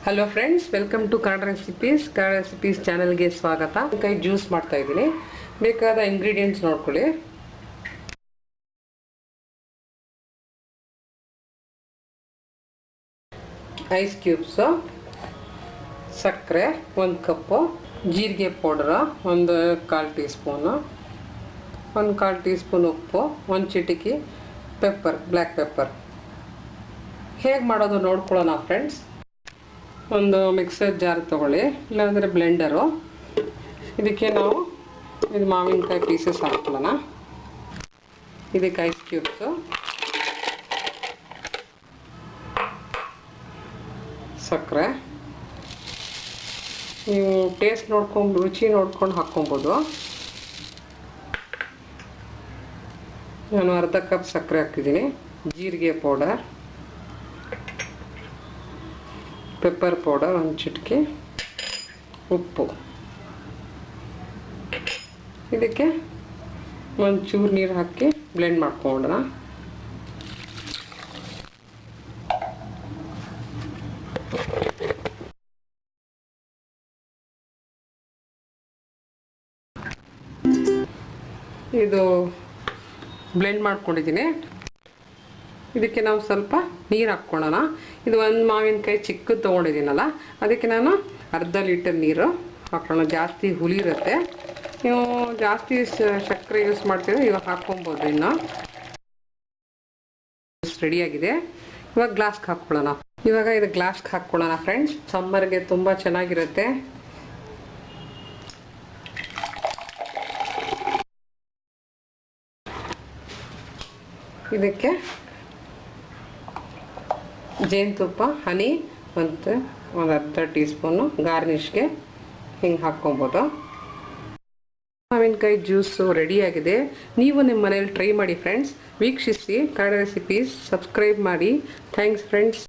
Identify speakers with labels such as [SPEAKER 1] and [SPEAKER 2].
[SPEAKER 1] Hello friends, welcome to Kannada recipes ಚಾನಲ್ಗೆ ಸ್ವಾಗತ. ಕೈ ಜ್ಯೂಸ್ ಮಾಡ್ತಾ ಇದ್ದೀನಿ. ಬೇಕಾದ ಇಂಗ್ರೀಡಿಯೆಂಟ್ಸ್ ನೋಡ್ಕೊಳ್ಳಿ. ಐಸ್ ಕ್ಯೂಬ್ಸು, ಸಕ್ಕರೆ 1 ಕಪ್ಪು, ಜೀರಿಗೆ powder 1/4 tea spoon, 1/4 tea spoon ಉಪ್ಪು, 1 ಚಿಟಿಕೆ ಪೆಪ್ಪರ್, ಬ್ಲ್ಯಾಕ್ ಪೆಪ್ಪರ್. ಹೇಗೆ ಮಾಡೋದು ನೋಡ್ಕೊಳ್ಳೋಣ ಫ್ರೆಂಡ್ಸ್. ಒಂದು ಮಿಕ್ಸರ್ ಜಾರ್ ತೊಗೊಳ್ಳಿ, ಇಲ್ಲಾಂದರೆ ಬ್ಲೆಂಡರು. ಇದಕ್ಕೆ ನಾವು ಇದು ಮಾವಿನಕಾಯಿ ಪೀಸಸ್ ಹಾಕ್ಕೊಳ್ಳೋಣ. ಇದಕ್ಕೆ ಐಸ್ ಕ್ಯೂಬ್ಸು, ಸಕ್ಕರೆ. ನೀವು ಟೇಸ್ಟ್ ನೋಡ್ಕೊಂಡು, ರುಚಿ ನೋಡ್ಕೊಂಡು ಹಾಕ್ಕೊಬೋದು. ನಾನು ಅರ್ಧ ಕಪ್ ಸಕ್ಕರೆ ಹಾಕಿದ್ದೀನಿ. ಜೀರಿಗೆ ಪೌಡರ್, ಪೆಪ್ಪರ್ ಪೌಡರ್ 1 ಚಿಟಿಕೆ, ಉಪ್ಪು. ಇದಕ್ಕೆ ಒಂಚೂರು ನೀರು ಹಾಕಿ ಬ್ಲೆಂಡ್ ಮಾಡ್ಕೊಳ್ಳೋಣ. ಇದು ಬ್ಲೆಂಡ್ ಮಾಡ್ಕೊಂಡಿದ್ದೀನಿ. ಇದಕ್ಕೆ ನಾವು ಸ್ವಲ್ಪ ನೀರು ಹಾಕ್ಕೊಳ್ಳೋಣ. ಇದು 1 ಮಾವಿನಕಾಯಿ ಚಿಕ್ಕದು ತೊಗೊಂಡಿದ್ದೀನಲ್ಲ, ಅದಕ್ಕೆ ನಾನು ಅರ್ಧ ಲೀಟರ್ ನೀರು ಹಾಕೋಣ. ಜಾಸ್ತಿ ಹುಳಿ ಇರುತ್ತೆ. ನೀವು ಜಾಸ್ತಿ ಸಕ್ಕರೆ ಯೂಸ್ ಮಾಡ್ತೀವಿ, ಇವಾಗ ಹಾಕ್ಕೊಬೋದು. ಇನ್ನು ರೆಡಿಯಾಗಿದೆ. ಇವಾಗ ಗ್ಲಾಸ್ಗೆ ಹಾಕ್ಕೊಳ್ಳೋಣ. ಇವಾಗ ಇದು ಗ್ಲಾಸ್ಗೆ ಹಾಕ್ಕೊಳ್ಳೋಣ ಫ್ರೆಂಡ್ಸ್. ಸಮ್ಮರ್ಗೆ ತುಂಬ ಚೆನ್ನಾಗಿರುತ್ತೆ. ಇದಕ್ಕೆ ಜೇನುತುಪ್ಪ, ಹನಿ ಮತ್ತು 1/2 ಟೀ ಸ್ಪೂನು ಗಾರ್ನಿಷ್ಗೆ ಹಿಂಗೆ ಹಾಕ್ಕೊಬೋದು. ಮಾವಿನಕಾಯಿ ಜ್ಯೂಸು ರೆಡಿಯಾಗಿದೆ. ನೀವು ನಿಮ್ಮ ಮನೇಲಿ ಟ್ರೈ ಮಾಡಿ ಫ್ರೆಂಡ್ಸ್. ವೀಕ್ಷಿಸಿ ಕನ್ನಡ ರೆಸಿಪೀಸ್, ಸಬ್ಸ್ಕ್ರೈಬ್ ಮಾಡಿ. Thanks friends.